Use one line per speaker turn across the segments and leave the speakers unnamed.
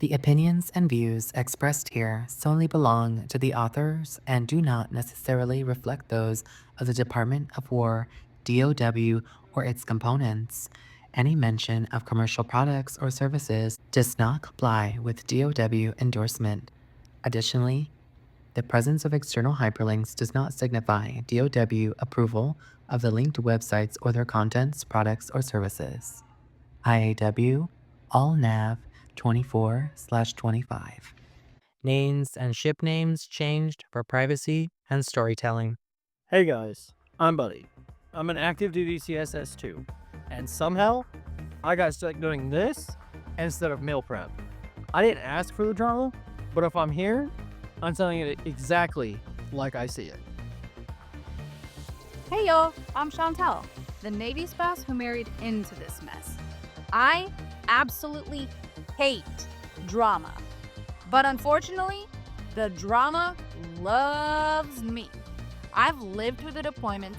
The opinions and views expressed here solely belong to the authors and do not necessarily reflect those of the Department of War, DOW, or its components. Any mention of commercial products or services does not comply with DOW endorsement. Additionally, the presence of external hyperlinks does not signify DOW approval of the linked websites or their contents, products, or services. IAW, all nav 24/25. Names and ship names changed for privacy and storytelling.
Hey guys, I'm Buddy. I'm an active duty CSS2, and somehow I got stuck doing this instead of meal prep. I didn't ask for the drama, but if I'm here, I'm telling it exactly like I see it.
Hey y'all, I'm Chantel, the Navy spouse who married into this mess. I absolutely hate drama, but unfortunately, the drama loves me. I've lived through the deployments,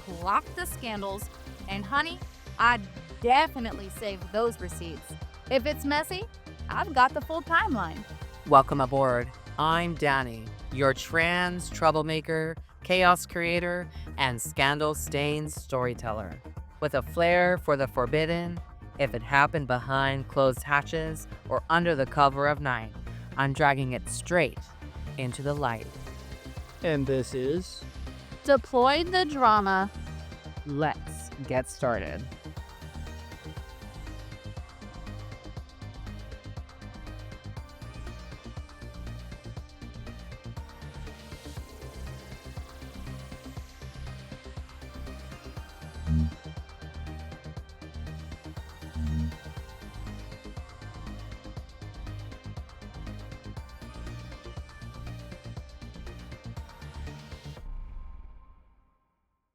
clocked the scandals, and honey, I definitely saved those receipts. If it's messy, I've got the full timeline.
Welcome aboard. I'm Danny, your trans troublemaker, chaos creator, and scandal stained storyteller. With a flair for the forbidden, if it happened behind closed hatches or under the cover of night, I'm dragging it straight into the light.
And this is.
Deploy the drama.
Let's get started.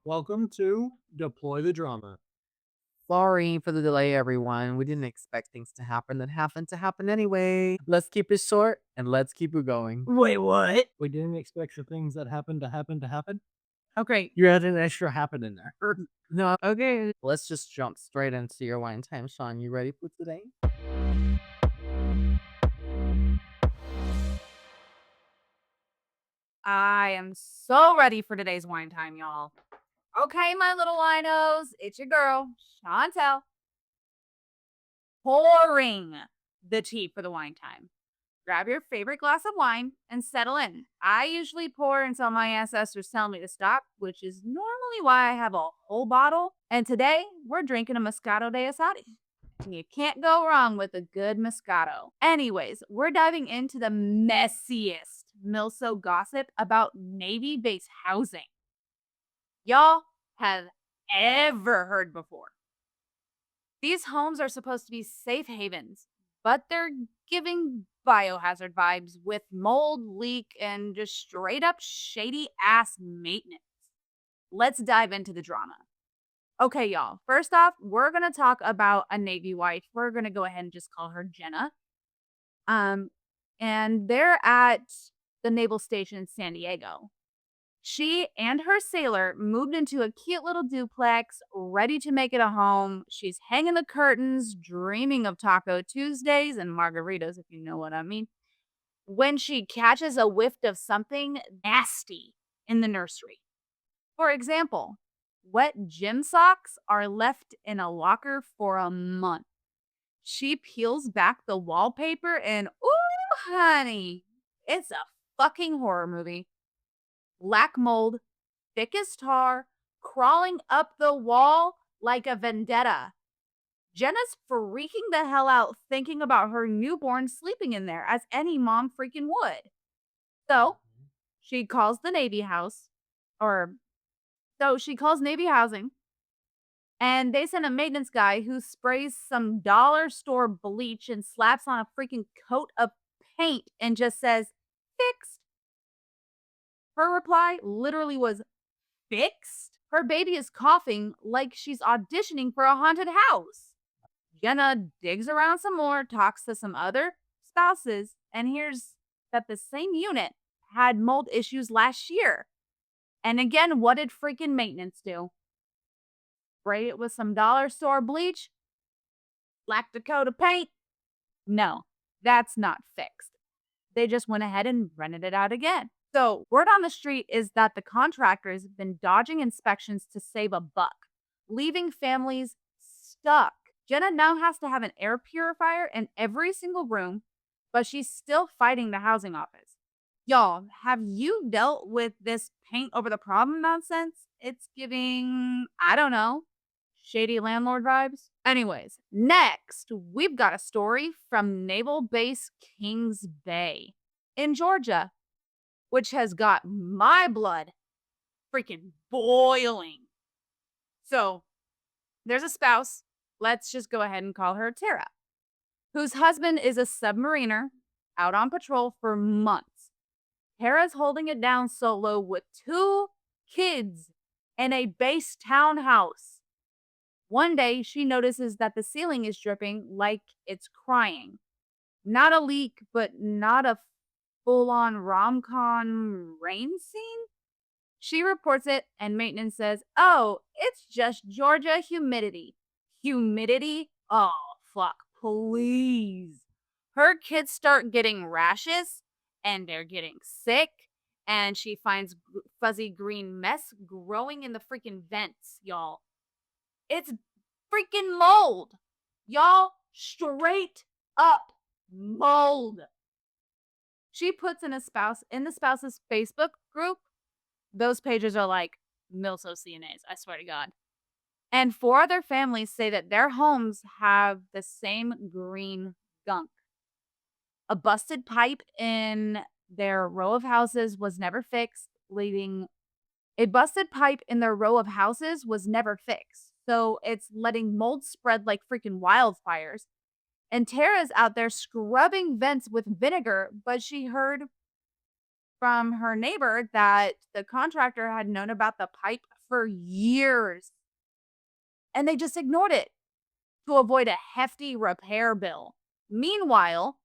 Welcome to Deploy the Drama.
Sorry for the delay, everyone. We didn't expect things to happen that happened to happen anyway. Let's keep it short and let's keep it going.
Wait, what? We didn't expect the things that happened to happen?
Oh, great.
You had an extra happen in there.
No, okay. Let's just jump straight into your wine time, Sean. You ready for today?
I am so ready for today's wine time, y'all. Okay, my little winos, it's your girl, Chantel, pouring the tea for the wine time. Grab your favorite glass of wine and settle in. I usually pour until my ancestors tell me to stop, which is normally why I have a whole bottle. And today, we're drinking a Moscato de Asadi. You can't go wrong with a good Moscato. Anyways, we're diving into the messiest Milso gossip about Navy base housing y'all have ever heard before. These homes are supposed to be safe havens, but they're giving biohazard vibes with mold, leak, and just straight up shady ass maintenance. Let's dive into the drama. Okay, y'all. First off, we're going to talk about a Navy wife. We're going to go ahead and just call her Jenna. And they're at the naval station in San Diego. She and her sailor moved into a cute little duplex, ready to make it a home. She's hanging the curtains, dreaming of Taco Tuesdays and margaritas, if you know what I mean, when she catches a whiff of something nasty in the nursery. For example, wet gym socks are left in a locker for a month. She peels back the wallpaper and, ooh, honey, it's a fucking horror movie. Black mold, thick as tar, crawling up the wall like a vendetta. Jenna's freaking the hell out thinking about her newborn sleeping in there, as any mom freaking would. So she calls the Navy house, she calls Navy housing, and they send a maintenance guy who sprays some dollar store bleach and slaps on a freaking coat of paint and just says, fixed. Her reply literally was, fixed? Her baby is coughing like she's auditioning for a haunted house. Jenna digs around some more, talks to some other spouses, and hears that the same unit had mold issues last year. And again, what did freaking maintenance do? Spray it with some dollar store bleach? Black Dakota paint? No. That's not fixed. They just went ahead and rented it out again. So, word on the street is that the contractors have been dodging inspections to save a buck, leaving families stuck. Jenna now has to have an air purifier in every single room, but she's still fighting the housing office. Y'all, have you dealt with this paint over the problem nonsense? It's giving, I don't know, shady landlord vibes. Anyways, next, we've got a story from Naval Base Kings Bay in Georgia, which has got my blood freaking boiling. So, there's a spouse, let's just go ahead and call her Tara, whose husband is a submariner out on patrol for months. Tara's holding it down solo with 2 kids in a base townhouse. One day, she notices that the ceiling is dripping like it's crying. Not a leak, but not a full on rom com rain scene. She reports it, and maintenance says, "Oh, it's just Georgia humidity." Humidity? Oh, fuck, please. Her kids start getting rashes, and they're getting sick, and she finds fuzzy green mess growing in the freaking vents, y'all. It's freaking mold. Y'all, straight up mold. She puts in the spouse's Facebook group. Those pages are like Milso CNAs, I swear to God. And 4 other families say that their homes have the same green gunk. A busted pipe in their row of houses was never fixed, leaving a busted pipe in their row of houses was never fixed. So it's letting mold spread like freaking wildfires. And Tara's out there scrubbing vents with vinegar, but she heard from her neighbor that the contractor had known about the pipe for years and they just ignored it to avoid a hefty repair bill. Meanwhile,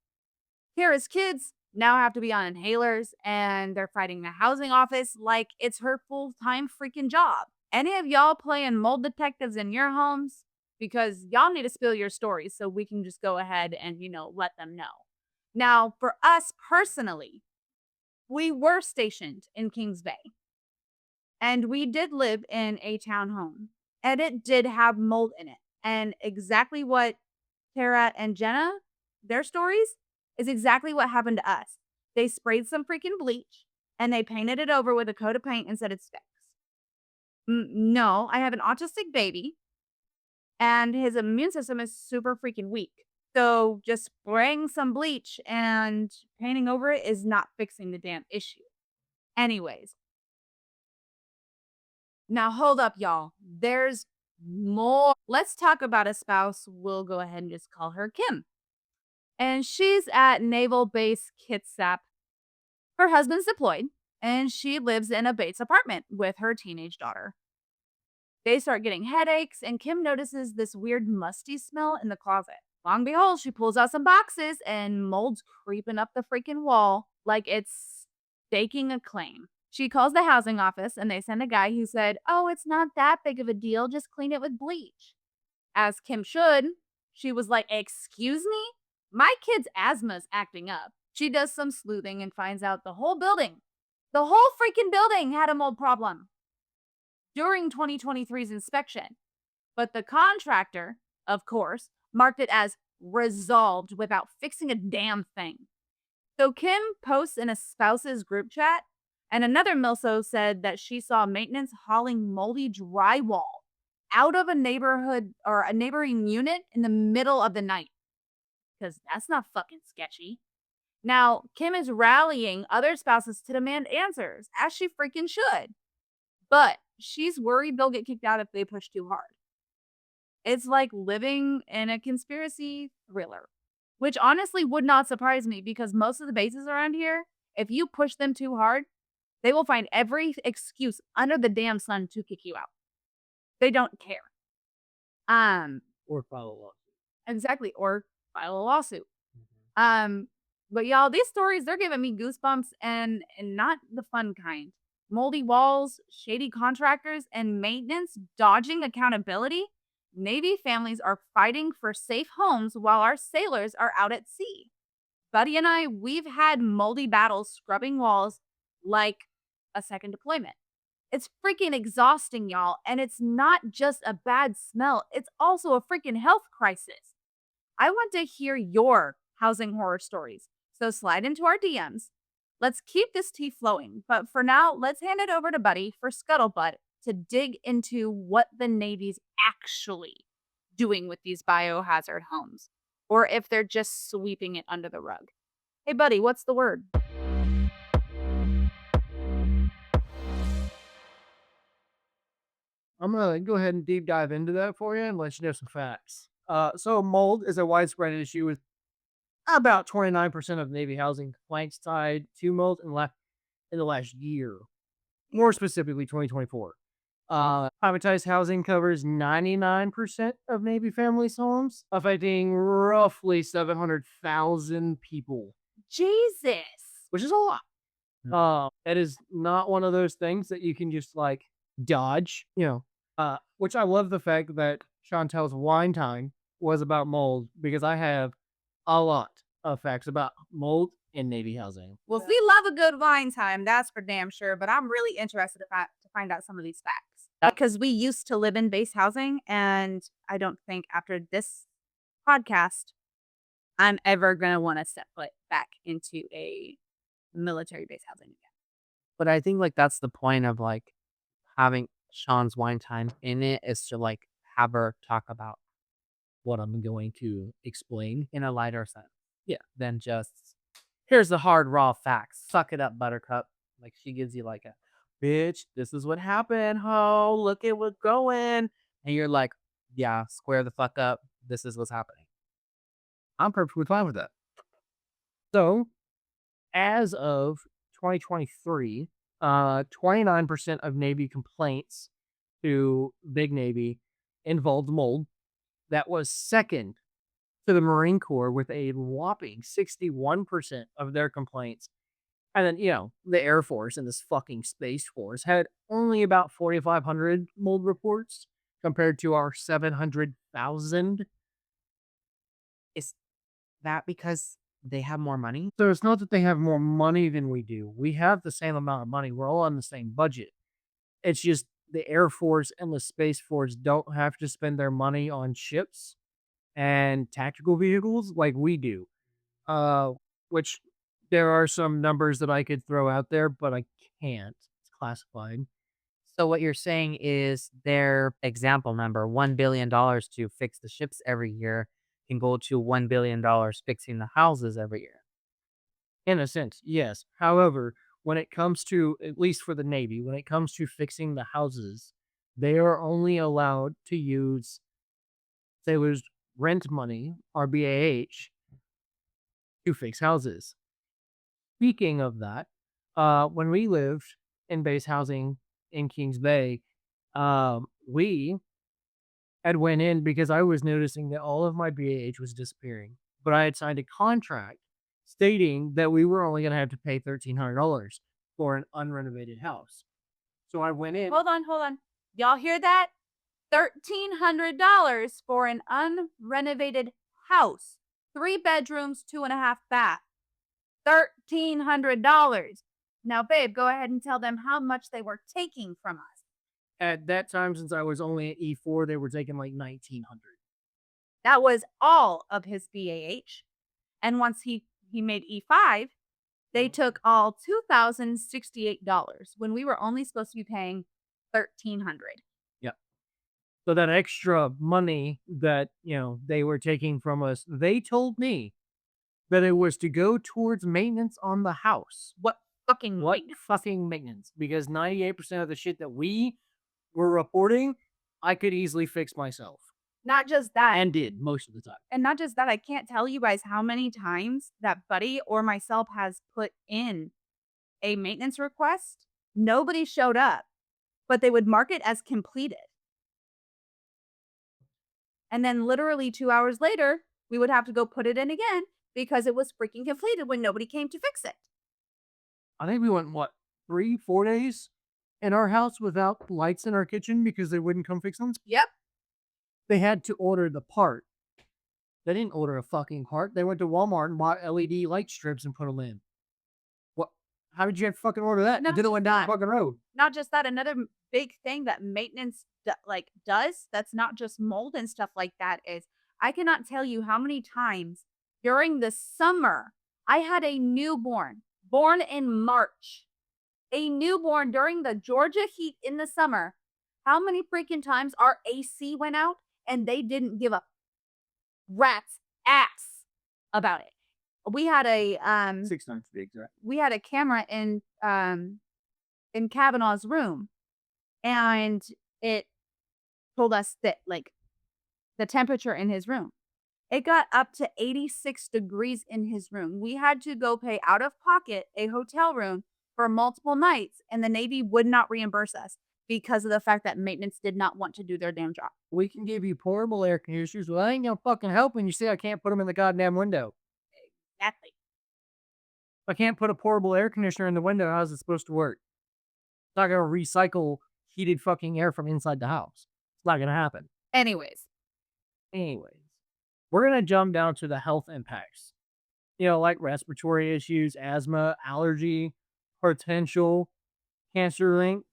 Kara's kids now have to be on inhalers and they're fighting the housing office like it's her full time freaking job. Any of y'all playing mold detectives in your homes? Because y'all need to spill your stories so we can just go ahead and, let them know. Now, for us personally, we were stationed in Kings Bay and we did live in a townhome and it did have mold in it. And exactly what Tara and Jenna, their stories, is exactly what happened to us. They sprayed some freaking bleach and they painted it over with a coat of paint and said it's fixed. No, I have an autistic baby and his immune system is super freaking weak. So just spraying some bleach and painting over it is not fixing the damn issue. Anyways, now hold up, y'all. There's more. Let's talk about a spouse. We'll go ahead and just call her Kim. And she's at Naval Base Kitsap. Her husband's deployed, and she lives in a Bates apartment with her teenage daughter. They start getting headaches, and Kim notices this weird musty smell in the closet. Long and behold, she pulls out some boxes, and mold's creeping up the freaking wall like it's staking a claim. She calls the housing office, and they send a guy who said, "Oh, it's not that big of a deal. Just clean it with bleach." As Kim should, she was like, "Excuse me? My kid's asthma's acting up." She does some sleuthing and finds out the whole freaking building had a mold problem during 2023's inspection. But the contractor, of course, marked it as resolved without fixing a damn thing. So Kim posts in a spouse's group chat, and another Milso said that she saw maintenance hauling moldy drywall out of a neighborhood or a neighboring unit in the middle of the night. Because that's not fucking sketchy. Now, Kim is rallying other spouses to demand answers, as she freaking should. But she's worried they'll get kicked out if they push too hard. It's like living in a conspiracy thriller, which honestly would not surprise me because most of the bases around here, if you push them too hard, they will find every excuse under the damn sun to kick you out. They don't care.
Or file a lawsuit.
Exactly, or file a lawsuit. But y'all, these stories, they're giving me goosebumps and not the fun kind. Moldy walls, shady contractors, and maintenance dodging accountability. Navy families are fighting for safe homes while our sailors are out at sea. Buddy and I, we've had moldy battles scrubbing walls like a second deployment. It's freaking exhausting, y'all. And it's not just a bad smell, it's also a freaking health crisis. I want to hear your housing horror stories. So slide into our DMs. Let's keep this tea flowing. But for now, let's hand it over to Buddy for Scuttlebutt to dig into what the Navy's actually doing with these biohazard homes, or if they're just sweeping it under the rug. Hey, Buddy, what's the word?
I'm gonna go ahead and deep dive into that for you and let you know some facts. So mold is a widespread issue with about 29% of Navy housing complaints tied to mold in the last year, more specifically 2024. Privatized housing covers 99% of Navy families' homes, affecting roughly 700,000 people,
Jesus.
which is a lot. That is not one of those things that you can just like dodge, which I love the fact that Chantel's wine time was about mold because I have a lot of facts about mold in Navy housing.
Well, we love a good wine time, that's for damn sure. But I'm really interested to find out some of these facts because we used to live in base housing, and I don't think after this podcast I'm ever gonna want to step foot back into a military base housing again.
But I think like that's the point of like having Sean's wine time in it is to like have her talk about what I'm going to explain in a lighter sense. Yeah. Than just here's the hard raw facts. Suck it up, buttercup. Like she gives you like a bitch, this is what happened, ho. Look at what's going. And you're like, yeah, square the fuck up. This is what's happening. I'm perfectly fine with that.
So, as of 2023, 29% of Navy complaints to Big Navy involved mold. That was second to the Marine Corps with a whopping 61% of their complaints. And then, the Air Force and this fucking Space Force had only about 4,500 mold reports compared to our 700,000.
Is that because they have more money?
So it's not that they have more money than we do. We have the same amount of money. We're all on the same budget. It's just the Air Force and the Space Force don't have to spend their money on ships and tactical vehicles like we do. Which there are some numbers that I could throw out there, but I can't. It's classified.
So what you're saying is their example number, $1 billion to fix the ships every year, can go to $1 billion fixing the houses every year.
In a sense, yes. However, when it comes to, at least for the Navy, when it comes to fixing the houses, they are only allowed to use sailors' rent money, or BAH, to fix houses. Speaking of that, when we lived in base housing in Kings Bay, we had went in because I was noticing that all of my BAH was disappearing, but I had signed a contract stating that we were only going to have to pay $1,300 for an unrenovated house. So I went in.
Hold on. Y'all hear that? $1,300 for an unrenovated house. 3 bedrooms, 2.5 bath. $1,300. Now, babe, go ahead and tell them how much they were taking from us.
At that time, since I was only at E4, they were taking like $1,900.
That was all of his BAH. And once he made E5, they took all $2,068 when we were only supposed to be paying $1,300.
Yep. So that extra money that, they were taking from us, they told me that it was to go towards maintenance on the house.
What fucking
maintenance? Because 98% of the shit that we were reporting, I could easily fix myself.
Not just that.
And did most of the time.
And not just that, I can't tell you guys how many times that Buddy or myself has put in a maintenance request. Nobody showed up, but they would mark it as completed. And then literally 2 hours later, we would have to go put it in again because it was freaking completed when nobody came to fix it.
I think we went, 3-4 days in our house without lights in our kitchen because they wouldn't come fix them?
Yep.
They had to order the part They didn't order a fucking cart. They went to Walmart and bought LED light strips and put them in. What? How did you have to fucking order that?
No,
You did it one down the fucking road.
not just that, another big thing that maintenance does that's not just mold and stuff like that is I cannot tell you how many times during the summer I had a newborn born in March. A newborn during the Georgia heat in the summer. How many freaking times our AC went out and they didn't give a rat's ass about it. We had a
6 times big, right?
we had a camera in Kavanaugh's room, and it told us that like the temperature in his room. It got up to 86 degrees in his room. We had to go pay out of pocket a hotel room for multiple nights, and the Navy would not reimburse us because of the fact that maintenance did not want to do their damn job.
We can give you portable air conditioners. Well, I ain't gonna fucking help when you say I can't put them in the goddamn window.
Exactly.
If I can't put a portable air conditioner in the window, how's it supposed to work? It's not gonna recycle heated fucking air from inside the house. It's not gonna happen.
Anyways,
Anyways, we're gonna jump down to the health impacts. Like respiratory issues, asthma, allergy, potential cancer-linked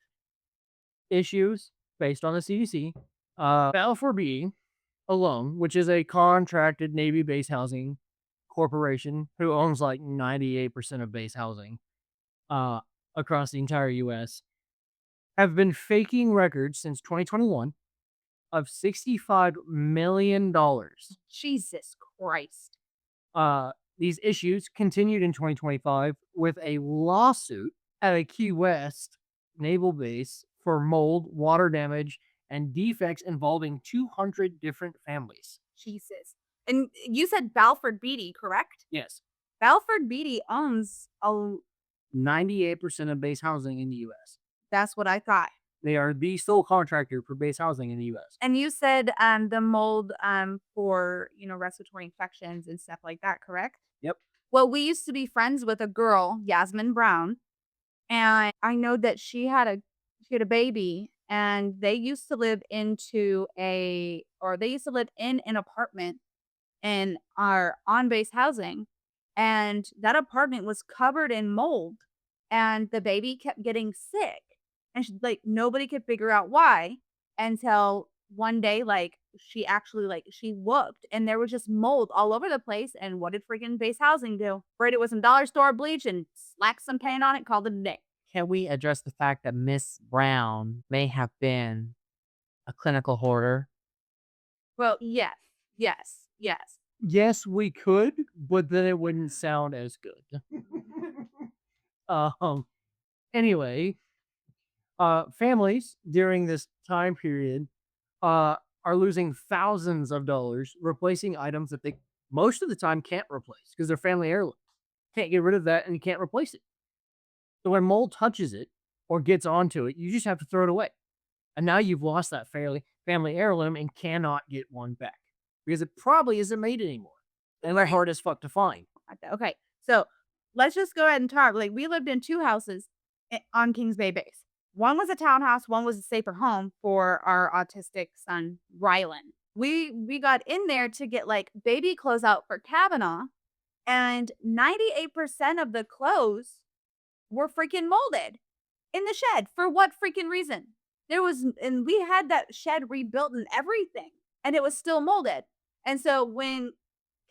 issues based on the CDC. Balfour Beatty alone, which is a contracted Navy base housing corporation who owns like 98% of base housing across the entire U.S., have been faking records since 2021 of $65 million.
Jesus Christ.
These issues continued in 2025 with a lawsuit at a Key West naval base for mold, water damage, and defects involving 200 different families.
Jesus. And you said Balfour Beatty, correct?
Yes.
Balfour Beatty owns
98% of base housing in the U.S.
that's what I thought.
They are the sole contractor for base housing in the U.S.
And you said the mold for, respiratory infections and stuff like that, correct?
Yep.
Well, we used to be friends with a girl, Yasmin Brown, and I know that she had a baby, and they used to live in an apartment in our on-base housing, and that apartment was covered in mold, and the baby kept getting sick, and nobody could figure out why until one day, she actually she looked, and there was just mold all over the place. And what did freaking base housing do? Sprayed it with some dollar store bleach and slacked some paint on it, called it a day.
Can we address the fact that Miss Brown may have been a clinical hoarder?
Well, yes, yes, yes.
Yes, we could, but then it wouldn't sound as good. Anyway, families during this time period are losing thousands of dollars replacing items that they most of the time can't replace because they're family heirlooms. Can't get rid of that and you can't replace it. So when mold touches it or gets onto it, you just have to throw it away. And now you've lost that family heirloom and cannot get one back because it probably isn't made anymore. And they're hard as fuck to find.
Okay, so let's just go ahead and talk. We lived in two houses on Kings Bay Base. One was a townhouse, one was a safer home for our autistic son, Rylan. We got in there to get baby clothes out for Kavanaugh, and 98% of the clothes were freaking molded in the shed. For what freaking reason? And we had that shed rebuilt and everything, and it was still molded. And so when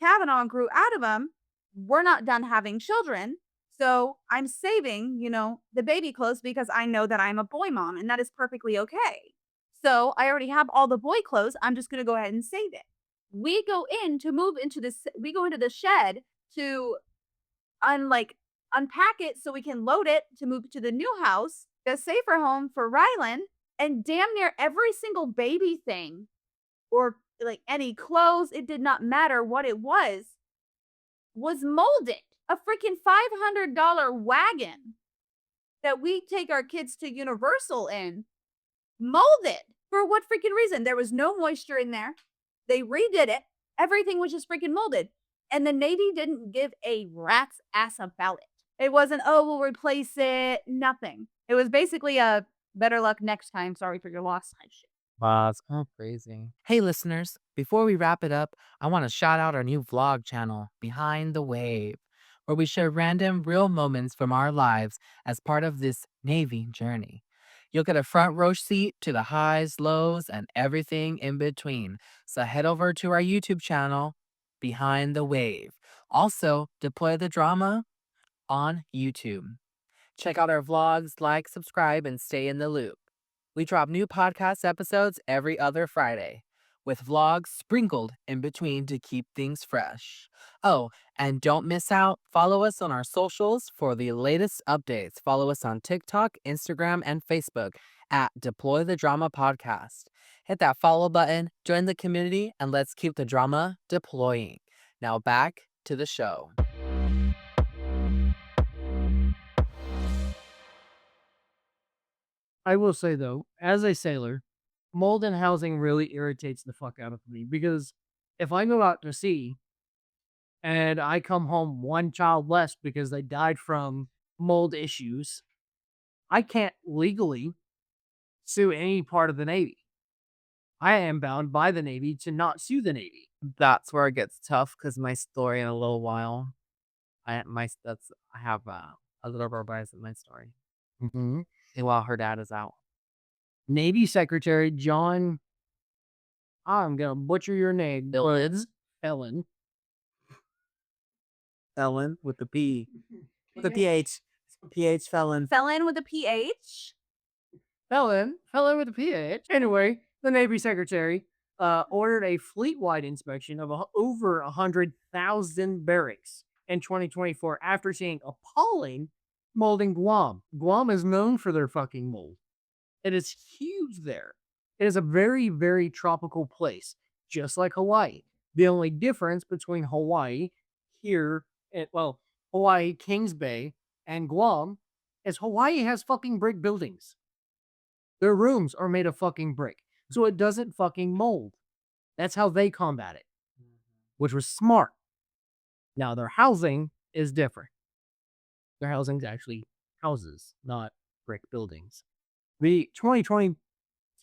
Kavanaugh grew out of them, we're not done having children. So I'm saving, the baby clothes because I know that I'm a boy mom, and that is perfectly okay. So I already have all the boy clothes. I'm just going to go ahead and save it. We go into the shed to unpack it so we can load it to move to the new house, the safer home for Rylan, and damn near every single baby thing or any clothes, it did not matter what it was molded. A freaking $500 wagon that we take our kids to Universal in, molded. For what freaking reason? There was no moisture in there. They redid it. Everything was just freaking molded. And the Navy didn't give a rat's ass about it. It wasn't, oh, we'll replace it. Nothing. It was basically a better luck next time. Sorry for your loss type shit.
Wow, it's kind of crazy. Hey, listeners, before we wrap it up, I want to shout out our new vlog channel, Behind the Wave, where we share random, real moments from our lives as part of this Navy journey. You'll get a front row seat to the highs, lows, and everything in between. So head over to our YouTube channel, Behind the Wave. Also, deploy the drama on YouTube. Check out our vlogs, like, subscribe, and stay in the loop. We drop new podcast episodes every other Friday, with vlogs sprinkled in between to keep things fresh. Oh, and don't miss out. Follow us on our socials for the latest updates. Follow us on TikTok, Instagram, and Facebook at Deploy the Drama Podcast. Hit that follow button, join the community, and let's keep the drama deploying. Now back to the show.
I will say though, as a sailor, mold in housing really irritates the fuck out of me because if I go out to sea and I come home one child less because they died from mold issues, I can't legally sue any part of the Navy. I am bound by the Navy to not sue the Navy.
That's where it gets tough because my story in a little while. I have a little revise in my story.
Mm-hmm.
While her dad is out.
Navy Secretary John, I'm gonna butcher your name,
Ellen.
Ellen.
Ellen with the P. With the PH. PH felon.
Felon with a PH.
Felon with a PH. Anyway, the Navy Secretary ordered a fleet-wide inspection of over 100,000 barracks in 2024 after seeing appalling mold in Guam. Guam is known for their fucking mold. It is huge there. It is a very, very tropical place, just like Hawaii. The only difference between Hawaii here, Hawaii, Kings Bay, and Guam is Hawaii has fucking brick buildings. Their rooms are made of fucking brick, so it doesn't fucking mold. That's how they combat it, which was smart. Now, their housing is different. Their housing is actually houses, not brick buildings. The 2020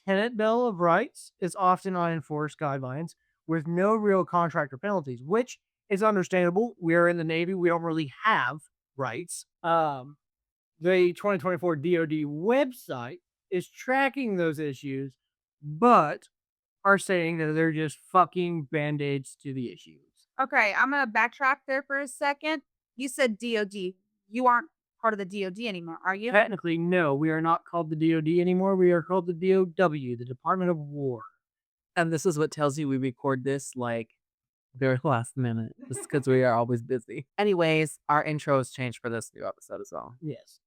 Tenant Bill of Rights is often unenforced guidelines with no real contractor penalties, which is understandable. We are in the Navy. We don't really have rights. The 2024 DoD website is tracking those issues, but are saying that they're just fucking band-aids to the issues.
Okay, I'm gonna backtrack there for a second. You said DOD. You aren't part of the DOD anymore, are you?
Technically, no, we are not called the DoD anymore. We are called the DOW, the Department of War.
And this is what tells you we record this like very last minute. Just because we are always busy. Anyways, our intros changed for this new episode as well.
Yes.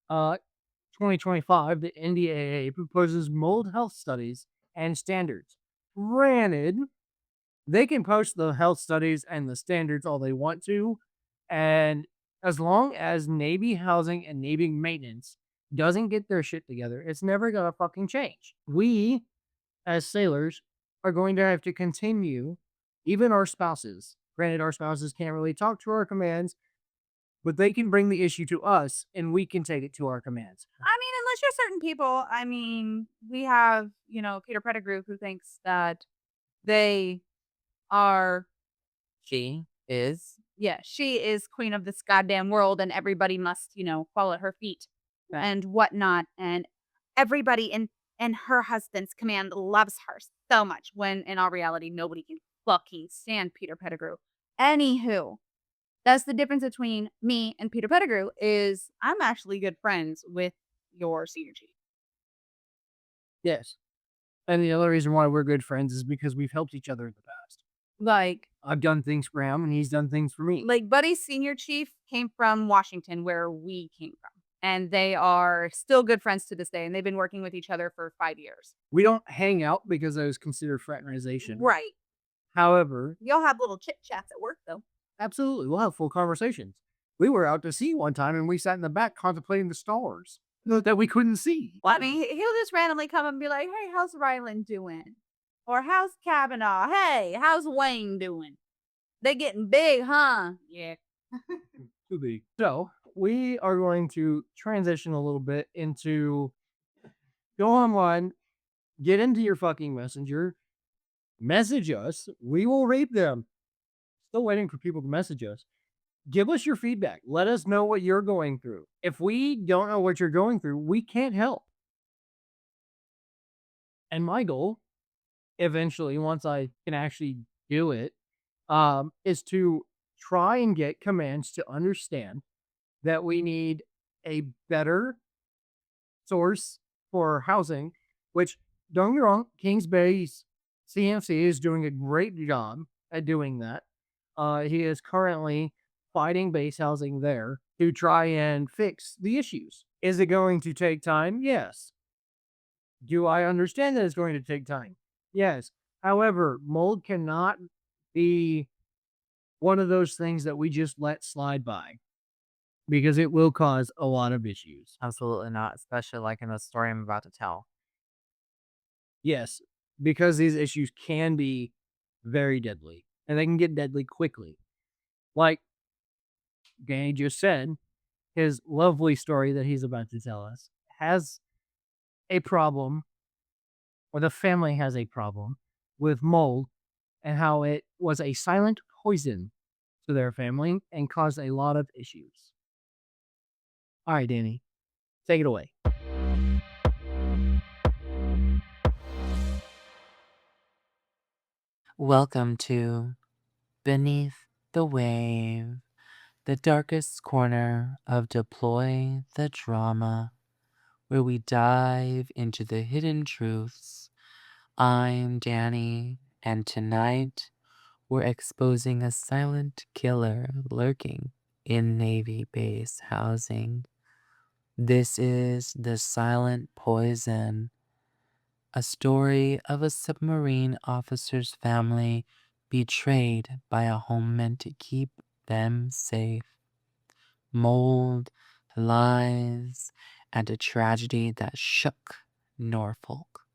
2025, the NDAA proposes mold health studies and standards. Granted, they can post the health studies and the standards all they want to, and as long as Navy housing and Navy maintenance doesn't get their shit together, it's never gonna fucking change. We, as sailors, are going to have to continue, even our spouses. Granted, our spouses can't really talk to our commands, but they can bring the issue to us and we can take it to our commands.
I mean, unless you're certain people, I mean, we have, Peter Pettigrew who thinks that they are,
She is.
yeah, she is queen of this goddamn world and everybody must, fall at her feet and whatnot. And everybody in her husband's command loves her so much when in all reality, nobody can fucking stand Peter Pettigrew. Anywho, that's the difference between me and Peter Pettigrew is I'm actually good friends with your senior chief.
Yes. And the other reason why we're good friends is because we've helped each other in the past.
Like,
I've done things for him and he's done things for me.
Buddy's senior chief came from Washington, where we came from. And they are still good friends to this day. And they've been working with each other for 5 years.
We don't hang out because that was considered fraternization.
Right.
However,
Y'all have little chit chats at work, though.
absolutely, we'll have full conversations. We were out to sea one time and we sat in the back contemplating the stars that we couldn't see.
Well, I mean, he'll just randomly come and be like, hey, how's Ryland doing? Or how's Kavanaugh? Hey, how's Wayne doing? They getting big, huh? Yeah.
Too big. So we are going to transition a little bit into go online Get into your fucking messenger, message us. We will read them. Still waiting for people to message us. Give us your feedback. Let us know what you're going through. If we don't know what you're going through, we can't help. And my goal, eventually, once I can actually do it, is to try and get commands to understand that we need a better source for housing, which don't get me wrong, Kings Bay's CMC is doing a great job at doing that. He is currently fighting base housing there to try and fix the issues. Is it going to take time? Yes. Do I understand that it's going to take time? Yes. However, mold cannot be one of those things that we just let slide by because it will cause a lot of issues.
Absolutely not, especially like in the story I'm about to tell.
Yes, because these issues can be very deadly and they can get deadly quickly. Like Danny just said, his lovely story that he's about to tell us has a problem, or the family has a problem with mold and how it was a silent poison to their family and caused a lot of issues. All right, Danny, take it away.
Welcome to Beneath the Wave, the darkest corner of Deploy the Drama, where we dive into the hidden truths. I'm Danny, and tonight we're exposing a silent killer lurking in Navy base housing. This is The Silent Poison, a story of a submarine officer's family betrayed by a home meant to keep them safe. Mold, lies, and a tragedy that shook Norfolk.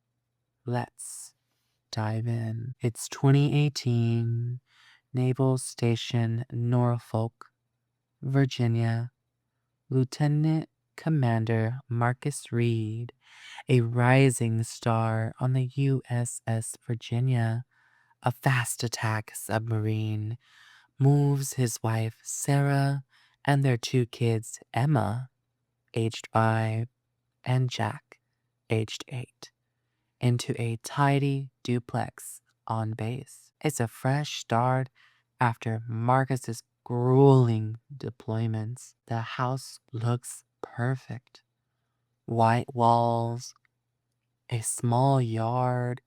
Let's dive in. It's 2018, Naval Station Norfolk, Virginia. Lieutenant Commander Marcus Reed, a rising star on the USS Virginia, a fast attack submarine, moves his wife Sarah and their two kids Emma, aged 5, and Jack, aged 8, into a tidy duplex on base. It's a fresh start after Marcus's grueling deployments. The house looks perfect. White walls, a small yard,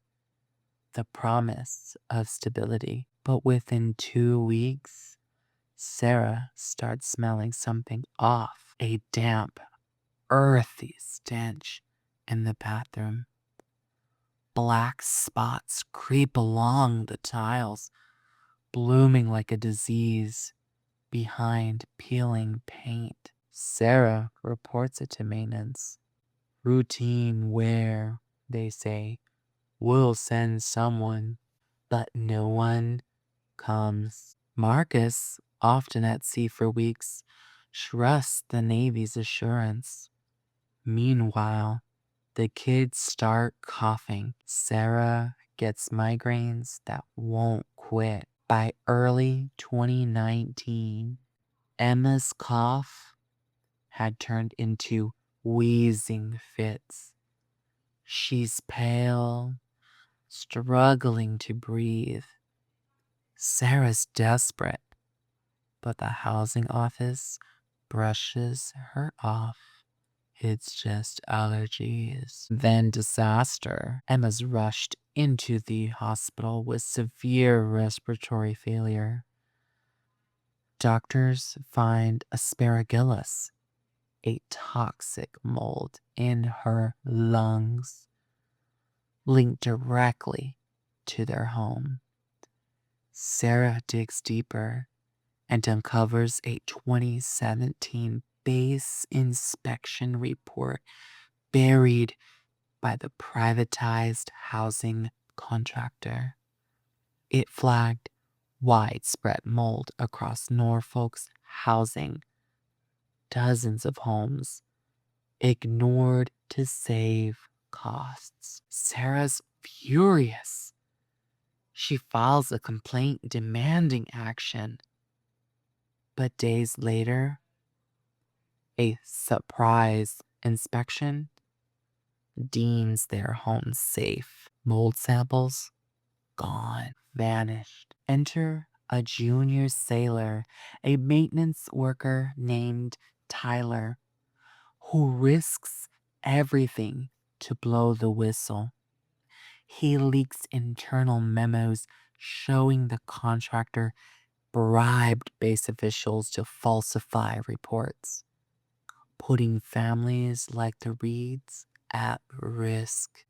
the promise of stability. But within 2 weeks, Sarah starts smelling something off. A damp, earthy stench in the bathroom. Black spots creep along the tiles, blooming like a disease behind peeling paint. Sarah reports it to maintenance. Routine wear, they say. We'll send someone, but no one comes. Marcus, often at sea for weeks, trusts the Navy's assurance. Meanwhile, the kids start coughing. Sarah gets migraines that won't quit. By early 2019, Emma's cough had turned into wheezing fits. She's pale, struggling to breathe. Sarah's desperate, but the housing office brushes her off. It's just allergies. Then disaster. Emma's rushed into the hospital with severe respiratory failure. Doctors find aspergillus, a toxic mold, in her lungs, linked directly to their home. Sarah digs deeper and uncovers a 2017 base inspection report buried by the privatized housing contractor. It flagged widespread mold across Norfolk's housing, dozens of homes ignored to save costs. Sarah's furious. She files a complaint demanding action. But days later, a surprise inspection deems their home safe. Mold samples gone, vanished. Enter a junior sailor, a maintenance worker named Tyler, who risks everything to blow the whistle. He leaks internal memos showing the contractor bribed base officials to falsify reports, putting families like the Reeds at risk.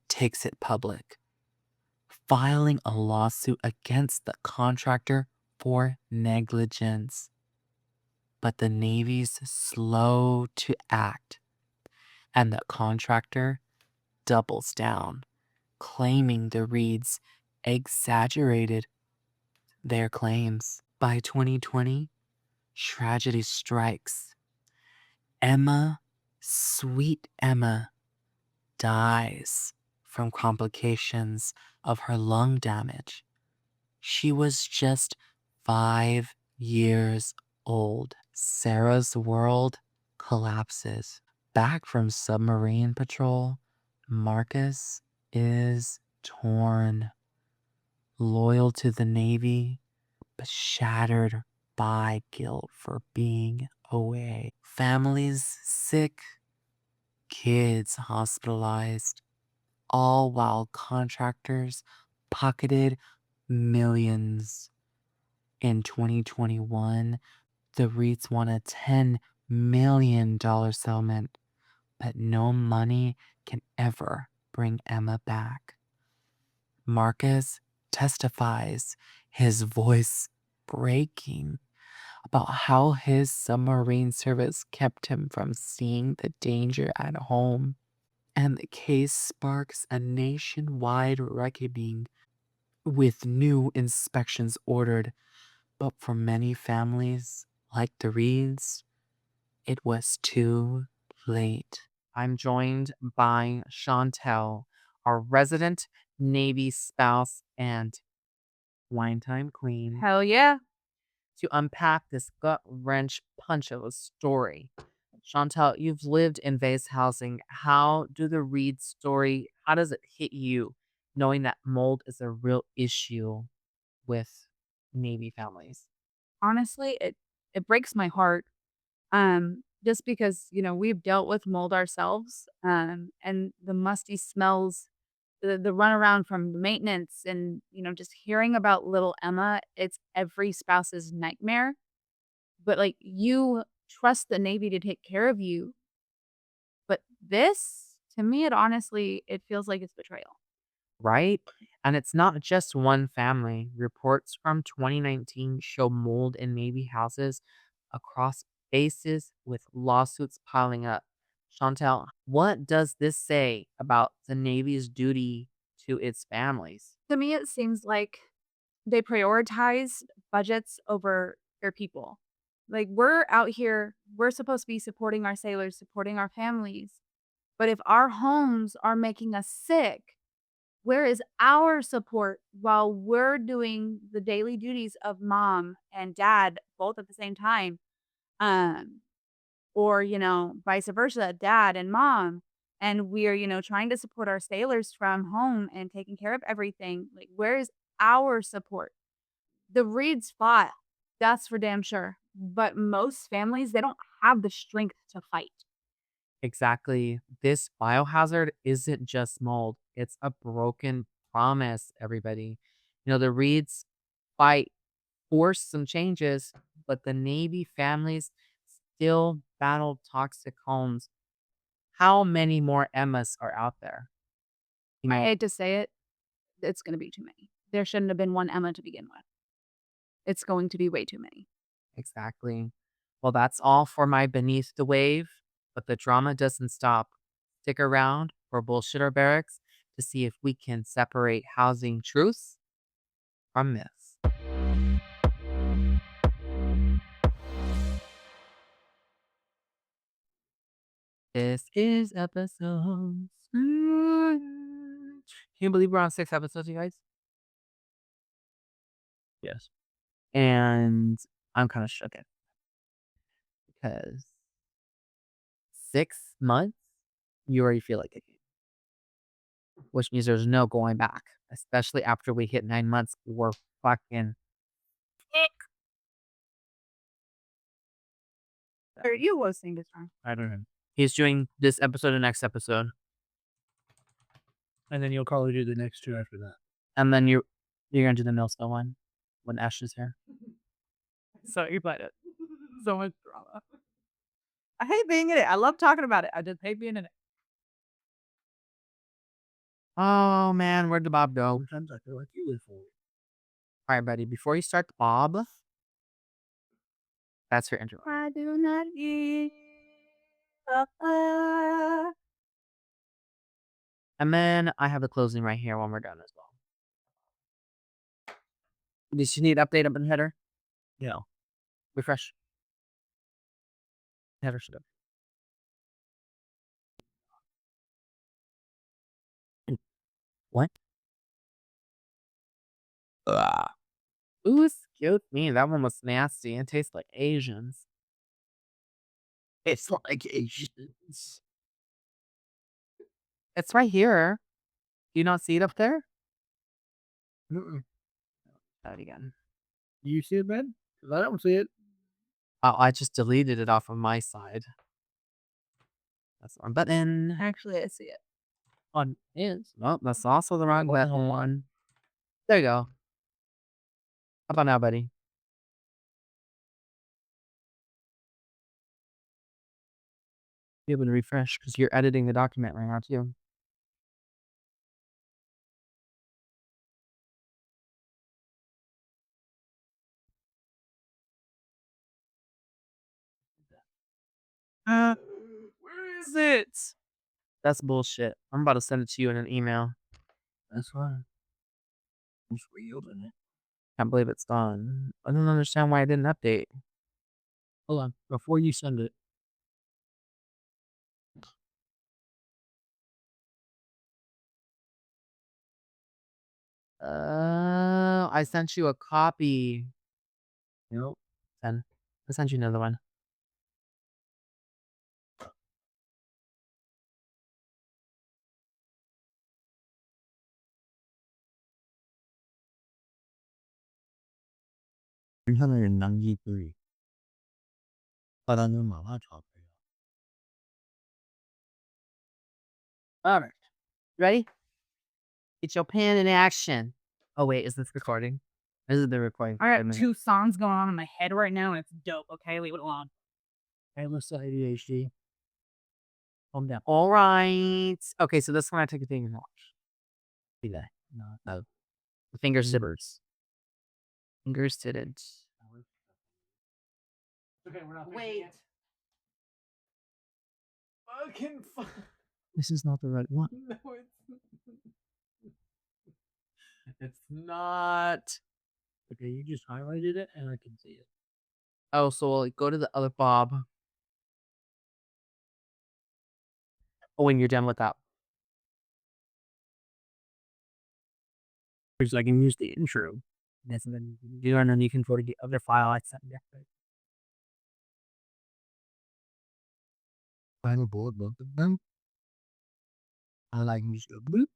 Takes it public, filing a lawsuit against the contractor for negligence. But the Navy's slow to act, and the contractor doubles down, claiming the Reeds exaggerated their claims. By 2020, tragedy strikes. Emma, sweet Emma, dies from complications of her lung damage. She was just 5 years old. Sarah's world collapses. Back from submarine patrol, Marcus is torn. Loyal to the Navy, but shattered by guilt for being away. Families sick, kids hospitalized, all while contractors pocketed millions. In 2021, the REITs won a $10 million settlement, but no money can ever bring Emma back. Marcus testifies, his voice breaking, about how his submarine service kept him from seeing the danger at home. And the case sparks a nationwide reckoning with new inspections ordered. But for many families, like the Reeds, it was too late. I'm joined by Chantel, our resident Navy spouse and wine time queen,
Hell yeah.
to unpack this gut wrench punch of a story. Chantel, you've lived in base housing. How do the Reed story, how does it hit you knowing that mold is a real issue with Navy families?
Honestly, it breaks my heart. Just because, we've dealt with mold ourselves, and the musty smells, the runaround from the maintenance and, just hearing about little Emma, it's every spouse's nightmare. But like you trust the Navy to take care of you. But this, to me, it feels like it's betrayal.
Right? And it's not just one family. Reports from 2019 show mold in Navy houses across bases with lawsuits piling up. Chantel, what does this say about the Navy's duty to its families?
To me, it seems like they prioritize budgets over their people. Like we're out here, we're supposed to be supporting our sailors, supporting our families. But if our homes are making us sick, where is our support while we're doing the daily duties of mom and dad both at the same time? Um, or, vice versa, dad and mom. And we're, trying to support our sailors from home and taking care of everything. Like, where is our support? The Reeds fought, that's for damn sure. But most families, they don't have the strength to fight.
Exactly. This biohazard isn't just mold, it's a broken promise, everybody. The Reeds fight forced some changes, but the Navy families still battle toxic homes. How many more Emmas are out there?
I hate to say it, it's going to be too many. There shouldn't have been one Emma to begin with. It's going to be way too many.
Exactly. Well, that's all for my Beneath the Wave, but the drama doesn't stop. Stick around for Bullshitter Barracks to see if we can separate housing truths from myths. This is episode Can you believe we're on 6 episodes, you guys?
Yes.
And I'm kinda shook it because 6 months, you already feel like a king, which means there's no going back, especially after we hit 9 months, we're fucking
Are you listening this time?
I don't know.
he's doing this episode and next episode,
And then you'll probably do the next 2 after that.
and then you're gonna do the Millstone one when Ash is here.
So excited. So much drama. I hate being in it. I love talking about it. I just hate being in it.
Oh, man, where'd the Bob go?
Sometimes I feel like you live for it.
Alright, buddy, before you start the Bob, that's your intro.
I do not give
And then I have the closing right here when we're done as well. Does you need update up in header?
Yeah.
Refresh. Header should have. What? Ooh, excuse me. That one was nasty. It tastes like Asians.
It's like Asians.
It's right here. Do you not see it up there?
Mm-mm.
Try it again.
Do you see it, Ben? 'Cause I don't see it.
Oh, I just deleted it off of my side. That's the wrong button.
Actually, I see it.
On is. Oh, that's also the wrong one. There you go. How about now, buddy? Be able to refresh because you're editing the document right now too. Where is it? That's bullshit. I'm about to send it to you in an email.
That's fine. I'm just reopening it.
Can't believe it's gone. I don't understand why I didn't update.
Hold on. Before you send it.
I sent you a copy.
Nope.
Then I sent you another one.
$393. 사람은 많아, 저기요.
Alright. Ready? Get your pen in action. Oh wait, is this recording? This is the recording.
I
Wait a
got
minute.
2 songs going on in my head right now, and it's dope. Okay, leave it alone.
Hey, listen, ADHD. Calm down.
All right. Okay, so this one I took a thing and watch.
Be that. No.
The finger sitters. Finger sitted.
Okay, we're not.
Wait.
Fucking
This is not the right one.
No, it's not. Okay, you just highlighted it and I can see it.
Oh, so we'll go to the other Bob. Oh, when you're done with that.
Because I can use the intro. That's what you can do, and then you can go to the other file I sent you. Final board, both of them. I like music. Boop.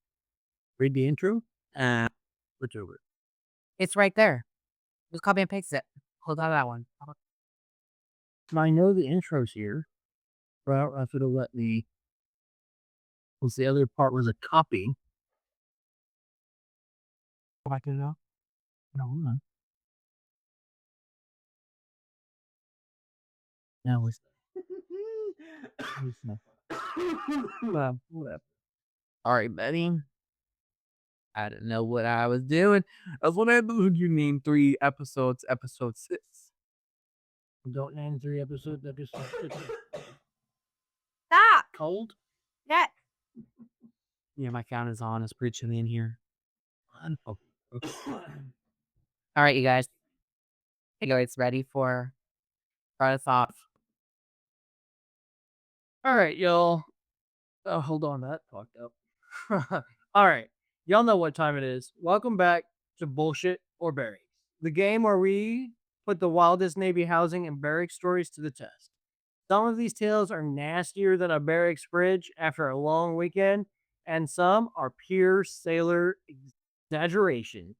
Read the intro. Switch over.
It's right there. Just copy and paste it. Hold on that one.
I know the intro's here. Well, I should have let me. Was the other part was a copy.
Go back to it.
No, hold on. Now it's. Whatever.
All right, buddy. I didn't know what I was doing. That's what I do. You name 3 episodes, episode 6.
Don't name 3 episodes. That just
Stop!
cold.
Yeah.
Yeah, my count is on. It's pretty chilly in here.
Oh.
All right, you guys. Hey, guys, ready for start us off?
All right, y'all. Oh, hold on, that fucked up. All right, y'all know what time it is. Welcome back to Bullshit or Barracks, the game where we put the wildest Navy housing and barracks stories to the test. Some of these tales are nastier than a barracks fridge after a long weekend, and some are pure sailor exaggeration.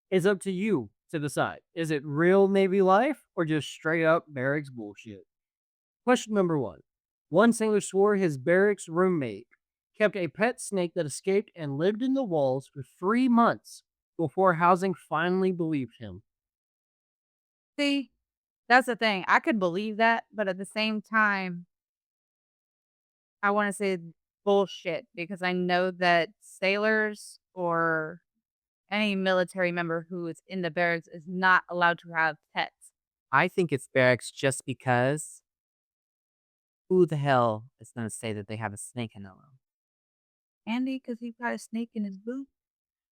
It's up to you to decide. Is it real Navy life or just straight up barracks bullshit? Question number one. One sailor swore his barracks roommate kept a pet snake that escaped and lived in the walls for 3 months before housing finally believed him.
See, that's the thing. I could believe that, but at the same time, I want to say bullshit because I know that sailors or any military member who is in the barracks is not allowed to have pets.
I think it's barracks just because who the hell is gonna say that they have a snake in their room?
Andy, because he got a snake in his boot.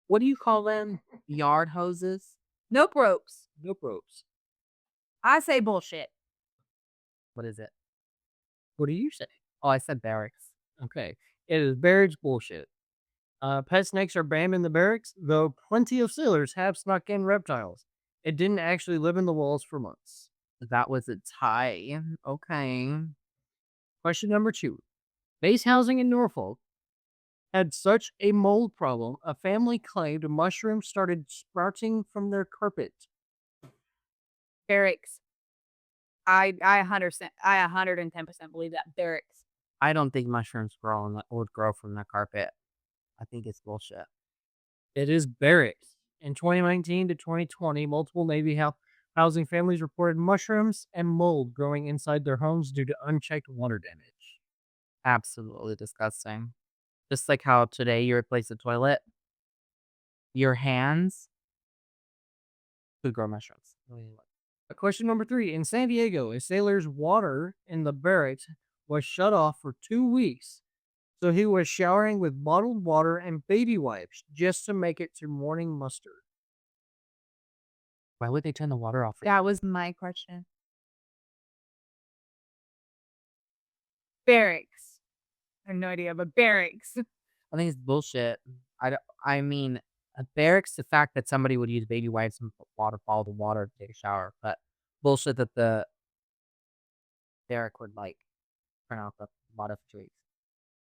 What do you call them? Yard hoses?
Nope ropes.
Nope ropes.
I say bullshit.
What is it?
What do you say?
Oh, I said barracks.
Okay. It is barracks bullshit. Pet snakes are banned in the barracks, though plenty of sailors have snuck in reptiles. It didn't actually live in the walls for months.
That was a tie. Okay.
Question number two. Base housing in Norfolk had such a mold problem, a family claimed mushrooms started sprouting from their carpet.
Barracks. I 110% believe that barracks.
I don't think mushrooms would grow from the carpet. I think it's bullshit.
It is barracks. In 2019 to 2020, multiple Navy housing families reported mushrooms and mold growing inside their homes due to unchecked water damage.
Absolutely disgusting. Just like how today you replace the toilet, your hands could grow mushrooms.
Question number three. In San Diego, a sailor's water in the barracks was shut off for 2 weeks. So he was showering with bottled water and baby wipes just to make it to morning muster.
Why would they turn the water off?
That was my question. Barracks. I have no idea, but barracks.
I think it's bullshit. I mean, a barracks, the fact that somebody would use baby wipes and follow the water to take a shower, but bullshit that the barrack would like turn off the water for 2 weeks.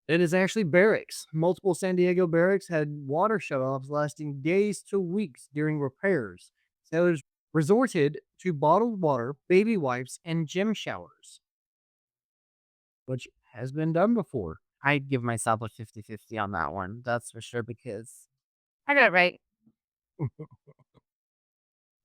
It is actually barracks. Multiple San Diego barracks had water shutoffs lasting days to weeks during repairs. Sailors resorted to bottled water, baby wipes, and gym showers, which has been done before.
I'd give myself a 50-50 on that one. That's for sure because
I got it right.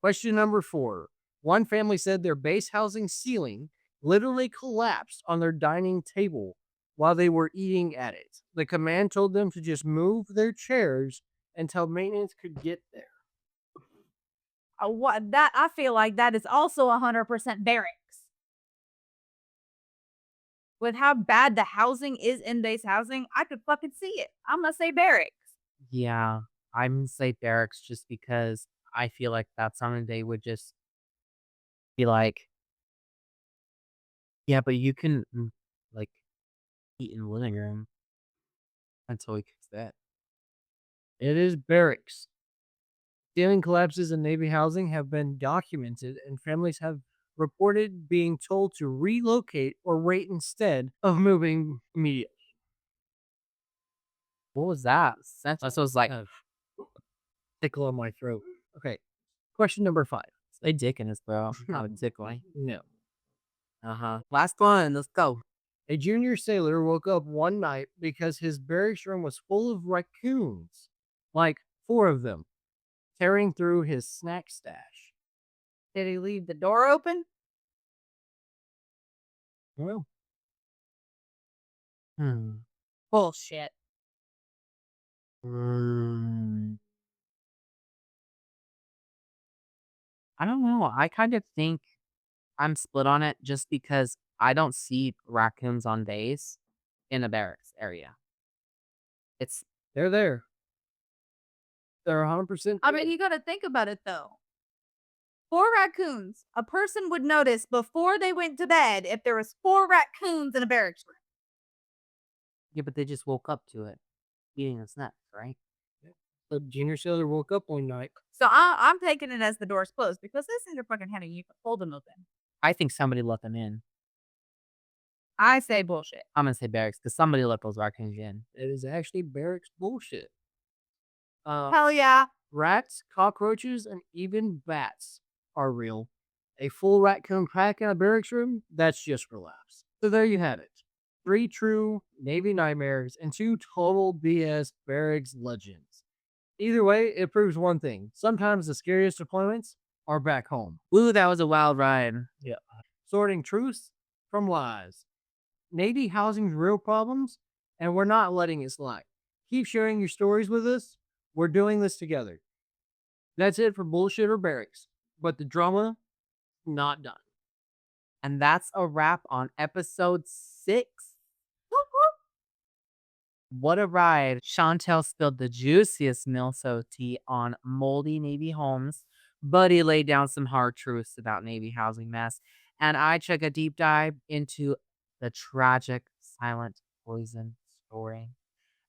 Question number four. One family said their base housing ceiling literally collapsed on their dining table while they were eating at it. The command told them to just move their chairs until maintenance could get there.
What that I feel like that is also 100% barracks. With how bad the housing is in base housing, I could fucking see it. I'm gonna say barracks.
yeah, I'm gonna say barracks just because I feel like that's something they would just be like, yeah, but you can like eat in the living room until we fix that.
It is barracks. Ceiling collapses in Navy housing have been documented, and families have reported being told to relocate or wait instead of moving immediately.
What was that? That was like
Tickle on my throat. Okay. Question number five.
a dick in his throat. Not a tickling.
No.
Last one. Let's go.
A junior sailor woke up one night because his barracks room was full of raccoons, like 4 of them, tearing through his snack stash.
Did he leave the door open?
Well,
Hmm.
Bullshit.
Mm, I don't know. I kind of think I'm split on it just because I don't see raccoons on days in a barracks area. It's
they're there. They're 100%.
I mean, you gotta think about it though. 4 raccoons. A person would notice before they went to bed if there was 4 raccoons in a barracks room.
Yeah, but they just woke up to it, eating its nuts, right?
The junior sailor woke up one night.
So I'm taking it as the door's closed because this is your fucking head and you can hold them open.
I think somebody let them in.
I say bullshit.
I'm gonna say barracks because somebody let those raccoons in.
It is actually barracks bullshit.
Hell yeah.
Rats, cockroaches, and even bats are real. A full raccoon pack in a barracks room, that's just for laughs. So there you have it. 3 true Navy nightmares and 2 total BS barracks legends. Either way, it proves one thing. Sometimes the scariest deployments are back home.
Woo, that was a wild ride.
Yeah. Sorting truths from lies. Navy housing's real problems, and we're not letting it slide. Keep sharing your stories with us. We're doing this together. That's it for Bullshit or Barracks. But the drama, not done.
And that's a wrap on episode 6. What a ride. Chantel spilled the juiciest milso tea on moldy Navy homes. Buddy laid down some hard truths about Navy housing mess. And I took a deep dive into the tragic silent poison story.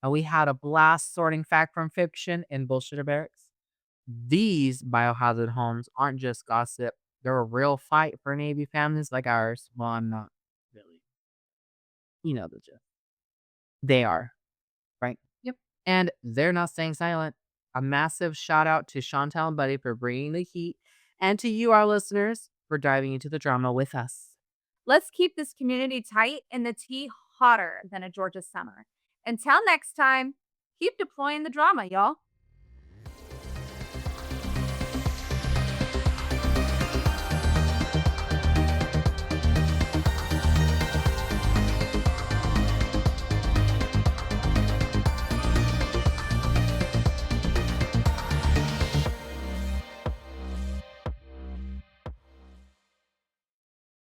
And we had a blast sorting fact from fiction in Bullshit or Barracks. These biohazard homes aren't just gossip. They're a real fight for Navy families like ours. Well, I'm not really. You know the gist. They are, right?
Yep.
And they're not staying silent. A massive shout out to Chantal and Buddy for bringing the heat, and to you, our listeners, for diving into the drama with us.
Let's keep this community tight and the tea hotter than a Georgia summer. Until next time, keep deploying the drama, y'all.